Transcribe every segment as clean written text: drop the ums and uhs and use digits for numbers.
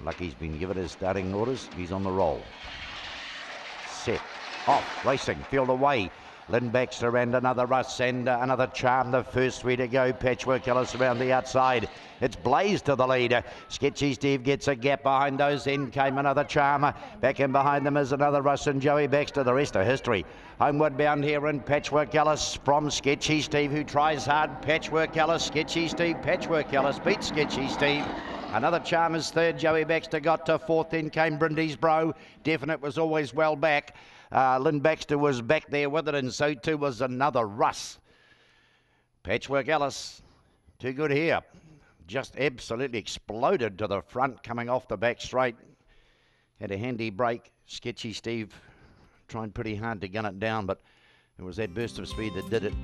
Lucky's been given his starting orders. He's on the roll. Set. Off. Racing. Field away. Lynn Baxter and another Russ and another Charm. The first three to go. Patchwork Ellis around the outside. It's Blaze to the lead. Sketchy Steve gets a gap behind those. Then came another Charmer. Back in behind them is another Russ and Joey Baxter. The rest are history. Homeward bound here in Patchwork Ellis from Sketchy Steve, who tries hard. Patchwork Ellis, Sketchy Steve. Patchwork Ellis beats Sketchy Steve. Another Charmer's third. Joey Baxter got to fourth. Then came Brindy's Bro. Definite was always well back. Lynn Baxter was back there with it, and so too was another Russ. Patchwork Ellis, too good here. Just absolutely exploded to the front, coming off the back straight. Had a handy break. Sketchy Steve tried pretty hard to gun it down, but it was that burst of speed that did it.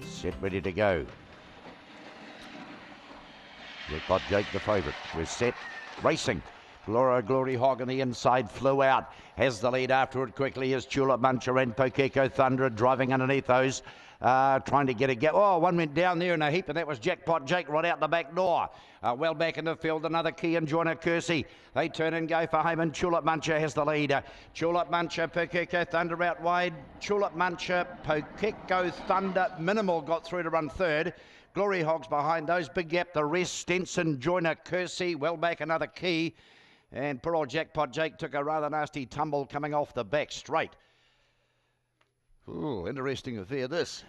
Set ready to go. Jackpot Jake the favourite. We're set. Racing. Glory Hog on the inside flew out. Has the lead after it quickly as Tulip Muncher and Pokeko Thunder driving underneath those. Trying to get a gap. Oh, one went down there in a heap, and that was Jackpot Jake right out the back door. Well back in the field, another Key and Joiner Kersey. They turn and go for home, and Tulip Muncher has the lead. Tulip Muncher, Pokeko Thunder out wide. Tulip Muncher, Pokeko Thunder, Minimal got through to run third. Glory Hogs behind those, big gap. The rest, Stenson, Joiner Kersey, well back another Key. And poor old Jackpot Jake took a rather nasty tumble coming off the back straight. Ooh, interesting affair this.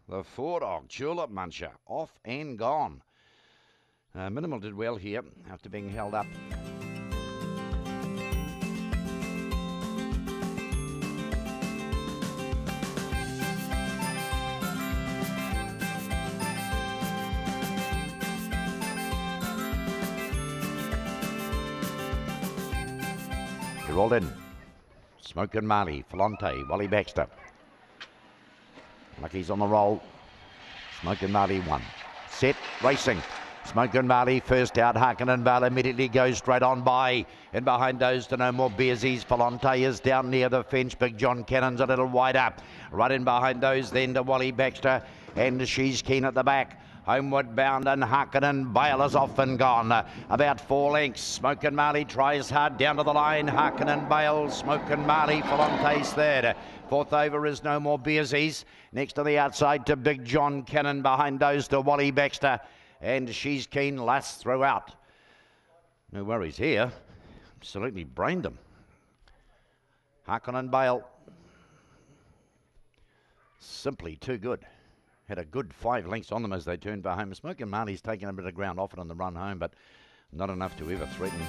The four dog, Tulip Muncher, off and gone. Minimal did well here after being held up. They're rolled in. Smoke and Marley, Falante, Wally Baxter. Lucky's on the roll. Smoke and Marley won. Set, racing. Smoke and Marley first out. Harkin and Bale immediately goes straight on by. And behind those to no more Bearsies. Falante is down near the fence. Big John Cannon's a little wider. Right in behind those then to Wally Baxter. And She's Keen at the back. Homeward bound and Harkin and Bale is off and gone. About 4 lengths. Smoke and Marley tries hard down to the line. Harkin and Bale. Smoke and Marley. Falante's third. Fourth over is no more Bearsies. Next to the outside to Big John Cannon. Behind those to Wally Baxter. And She's Keen last throughout. No worries here. Absolutely brained them. Harkin and Bale. Simply too good. Had a good 5 lengths on them as they turned by home. Smoke and Marley's taken a bit of ground off it on the run home, but not enough to ever threaten.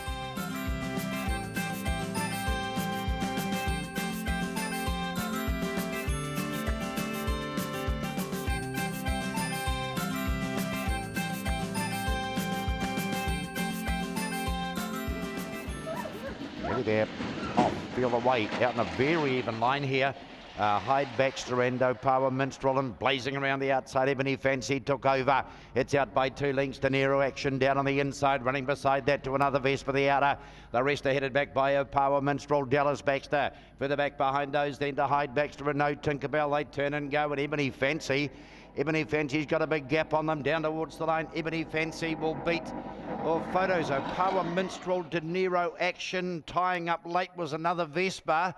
Ready there. Off, feel away, out in a very even line here. Hyde Baxter and Power Minstrel and blazing around the outside. Ebony Fancy took over. It's out by 2 lengths. De Niro Action down on the inside, running beside that to another Vest for the outer. The rest are headed back by Power Minstrel. Dallas Baxter further back behind those, then to Hyde Baxter and No Tinkerbell. They turn and go, and Ebony Fancy. Ebony Fancy's got a big gap on them down towards the line. Ebony Fancy will beat photos of Power Minstrel. De Niro Action tying up late was another Vespa.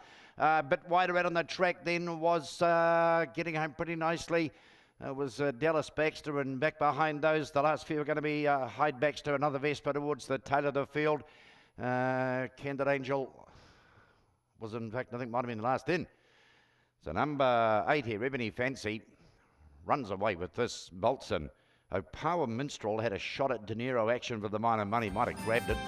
Bit wider out on the track then was getting home pretty nicely. Was Dallas Baxter, and back behind those, the last few are going to be Hyde Baxter, another Vespa towards the tail of the field. Candid Angel was, in fact, I think might have been the last in. So number 8 here, Ebony Fancy, runs away with this. Bolton. Power Minstrel had a shot at De Niro Action for the minor money, might have grabbed it.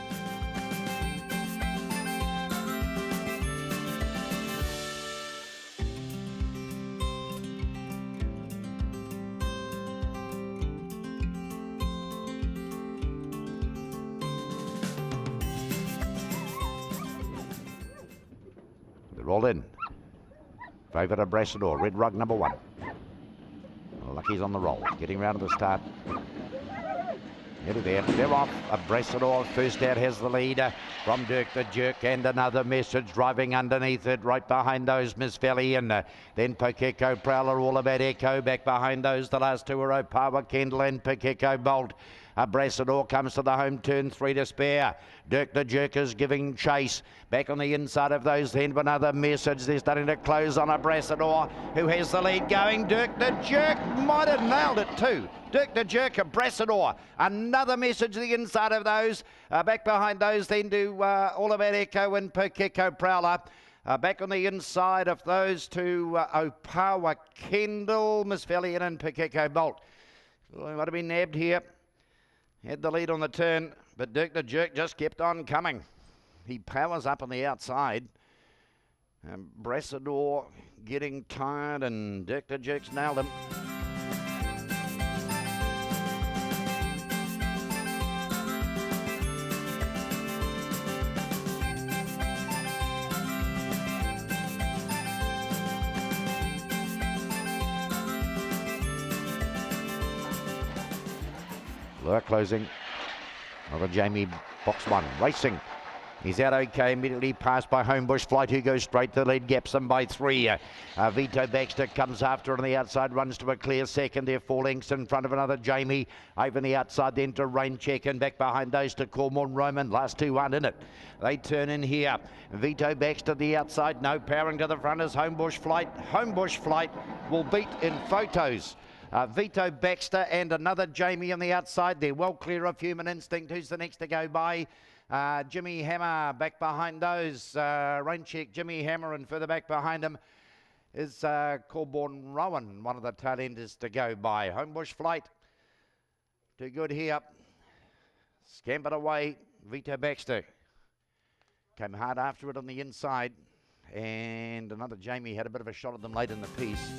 Roll in. Favourite of Brassador, Red Rug number 1. Lucky's on the roll, getting round to the start. Nearly there. They're off. Abresador first out has the lead from Dirk the Jerk, and another message driving underneath it. Right behind those, Miss Valley, and then Pokeko Prowler, All About Echo. Back behind those, the last two are Opawa Kendall and Pokeko Bolt. Abresador comes to the home turn, 3 to spare. Dirk the Jerk is giving chase. Back on the inside of those then, but another message. They're starting to close on Abresador, who has the lead going. Dirk the Jerk might have nailed it too. Dirk the Jerk, Abresador. Another message to the inside of those. Back behind those then to All About Echo and Pokeko Prowler. Back on the inside of those two, Opawa Kendall, Miss Valley and Pokeko Bolt. Well, might have been nabbed here. Had the lead on the turn, but Dirk the Jerk just kept on coming. He powers up on the outside. Abresador getting tired, and Dirk the Jerk's nailed him. Lure closing. Another Jamie, box 1, racing. He's out okay, immediately passed by Homebush Flight, who goes straight to the lead, gaps them by 3. Vito Baxter comes after on the outside, runs to a clear second. They're 4 lengths in front of another Jamie. Over the outside then to Rain Check, and back behind those to Cormorn Roman. Last 2 aren't in it. They turn in here. Vito Baxter the outside, no powering to the front is Homebush Flight. Homebush Flight will beat in photos Vito Baxter and another Jamie on the outside. They're well clear of Human Instinct. Who's the next to go by? Jimmy Hammer back behind those. Rain Check, Jimmy Hammer, and further back behind him is Corborn Rowan, one of the tail enders to go by. Homebush Flight, too good here. Scampered away, Vito Baxter. Came hard after it on the inside, and another Jamie had a bit of a shot at them late in the piece.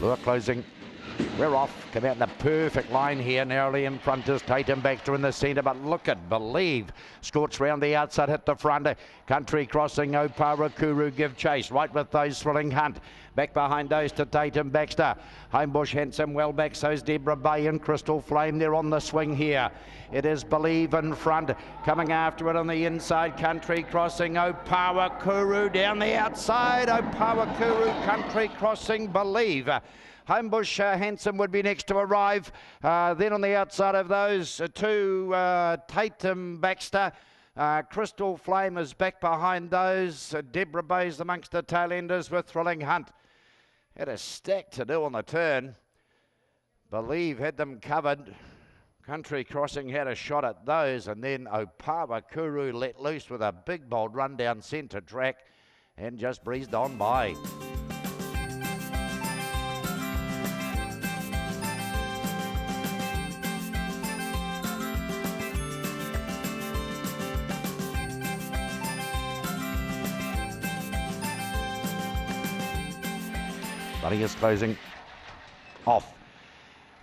Lure closing. We're off. Come out in the perfect line here. Narrowly in front is Tatum Baxter in the centre, but look at Believe. Scorched round the outside, hit the front. Country Crossing, Opara Kuru give chase. Right with those, Thrilling Hunt. Back behind those to Tatum Baxter. Homebush Handsome well back, so's Deborah Bay and Crystal Flame. They're on the swing here. It is Believe in front. Coming after it on the inside, Country Crossing, Opawa Kuru down the outside. Opawa Kuru, Country Crossing, Believe. Homebush Handsome would be next to arrive. Then on the outside of those two, Tatum Baxter. Crystal Flame is back behind those. Deborah Bay's amongst the tail enders with Thrilling Hunt. Had a stack to do on the turn. Believe had them covered. Country Crossing had a shot at those, and then Opawa Kuru let loose with a big bold run down centre track and just breezed on by. Buddy is closing off.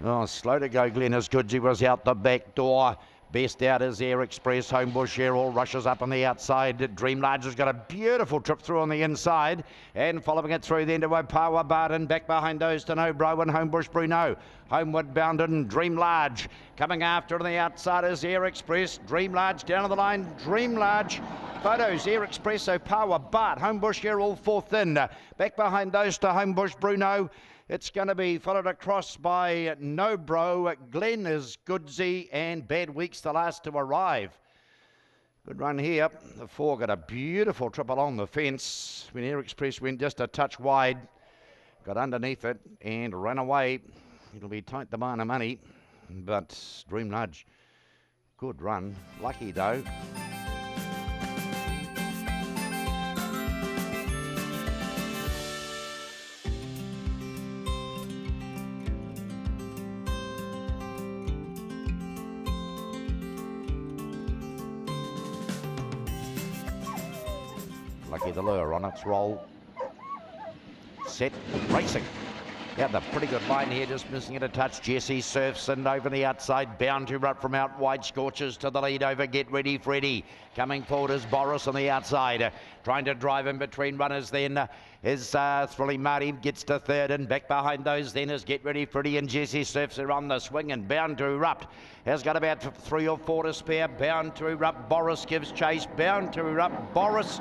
Oh, slow to go, Glenn is good. He was out the back door. Best out is Air Express. Homebush Air all rushes up on the outside. Dream Large has got a beautiful trip through on the inside. And following it through then to Opawa Barden. Back behind those to No Bro and Homebush Bruno. Homeward bound and Dream Large. Coming after on the outside is Air Express. Dream Large down on the line. Dream Large. Photos, Air Express, Opawa, Bart, Homebush here all 4th in. Back behind those to Homebush Bruno. It's going to be followed across by No Bro, Glenn is Goodsy, and Bad Weeks the last to arrive. Good run here. The 4 got a beautiful trip along the fence. When Air Express went just a touch wide, got underneath it and ran away. It'll be tight the barn of money, but Dream Nudge, good run. Lucky though. Lucky the lure on its roll. Set, racing. Yeah, the pretty good line here, just missing it a touch. Jesse surfs and over the outside, bound to rut from out wide. Scorches to the lead over Get Ready Freddy. Coming forward is Boris on the outside, trying to drive in between runners then. Is Thrilling Marty gets to third, and back behind those then is Get Ready Freddy and Jesse surfs are on the swing, and Bound to Erupt has got about 3 or 4 to spare. Bound to Erupt, Boris gives chase. Bound to Erupt, Boris.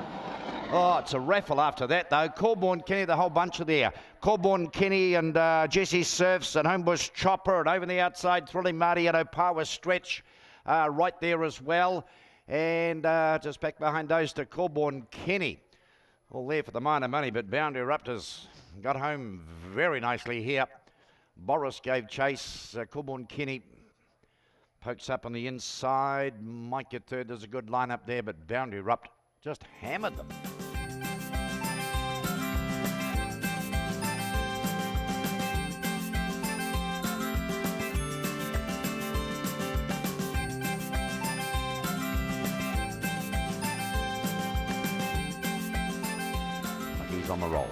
Oh, it's a raffle after that, though. Corborn Kenny, the whole bunch are there. Corborn Kenny and Jesse Surfs and Homebush Chopper, and over the outside, Thrilling Marty and Opawa Stretch right there as well. And just back behind those to Corborn Kenny. All there for the minor money, but Bound to Erupt has got home very nicely here. Boris gave chase. Corborn Kenny pokes up on the inside. Might get third. There's a good lineup there, but Bound to Erupt just hammered them. He's on the roll.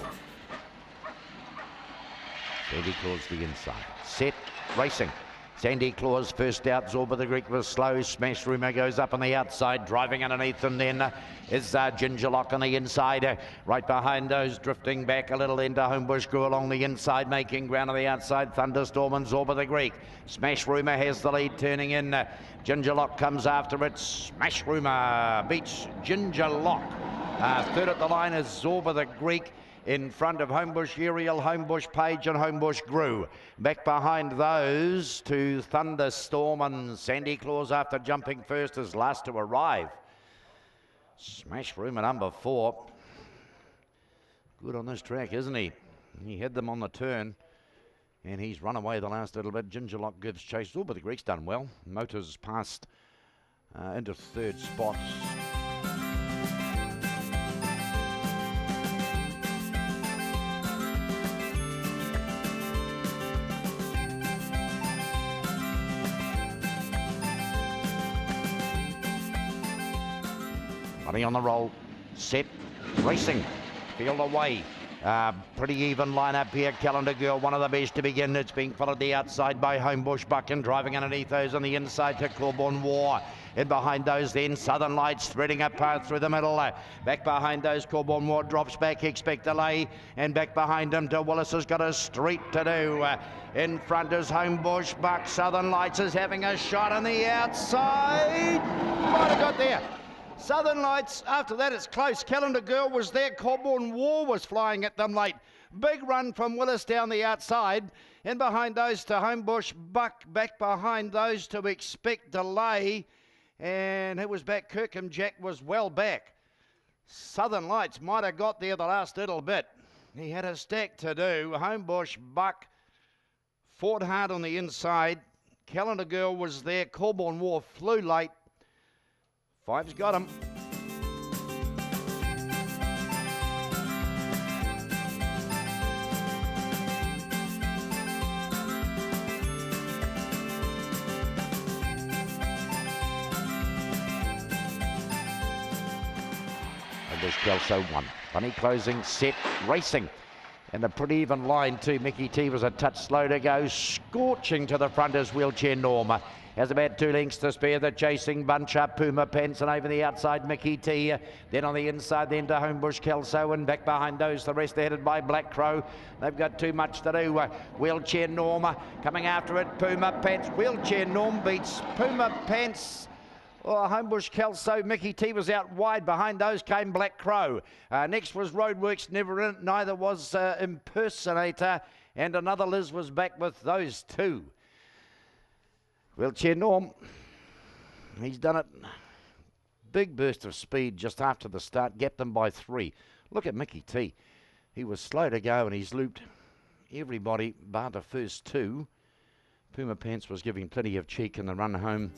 Sandy Claus the inside. Set, racing. Sandy Claus first out. Zorba the Greek was slow. Smash Rumour goes up on the outside, driving underneath them then is Ginger Lock on the inside. Right behind those, drifting back a little into Homebush Grew along the inside, making ground on the outside. Thunderstorm and Zorba the Greek. Smash Rumour has the lead, turning in. Ginger Lock comes after it. Smash Rumour beats Ginger Lock. Third at the line is Zorba the Greek. In front of Homebush Ariel, Homebush Page and Homebush Grew. Back behind those to Thunderstorm, and Sandy Claus after jumping first is last to arrive. Smash Room at number 4. Good on this track, isn't he? He had them on the turn and he's run away the last little bit. Ginger Lock gives chase. Oh, but the Greek's done well. Motors passed into third spot. Money on the roll, set, racing, field away. Pretty even lineup here. Calendar Girl, one of the best to begin. It's being followed the outside by Homebush Buck, and driving underneath those on the inside to Corborn War. In behind those then, Southern Lights threading a path through the middle. Back behind those, Corborn War drops back, Expect Delay, and back behind him to Willis has got a street to do. In front is Homebush Buck. Southern Lights is having a shot on the outside. Might have got there. Southern Lights, after that it's close. Calendar Girl was there. Corborn War was flying at them late. Big run from Willis down the outside. In behind those to Homebush Buck. Back behind those to Expect Delay. And who was back? Kirkham Jack was well back. Southern Lights might have got there the last little bit. He had a stack to do. Homebush Buck fought hard on the inside. Calendar Girl was there. Corborn War flew late. Five's got him. And there's Kelso 1. Funny closing, set, racing. And a pretty even line too. Mickey T was a touch slow to go. Scorching to the front is Wheelchair Norma. Has about 2 lengths to spare. The chasing bunch up. Puma Pants, and over the outside Mickey T. Then on the inside then to Homebush Kelso, and back behind those the rest are headed by Black Crow. They've got too much to do. Wheelchair Norma coming after it. Puma Pants. Wheelchair Norm beats Puma Pants. Oh, Homebush Kelso, Mickey T was out wide. Behind those came Black Crow. Next was Roadworks, never in it. Neither was Impersonator. And another Liz was back with those two. Wheelchair Norm, he's done it. Big burst of speed just after the start, gapped them by 3. Look at Mickey T. He was slow to go and he's looped everybody bar the first 2. Puma Pants was giving plenty of cheek in the run home.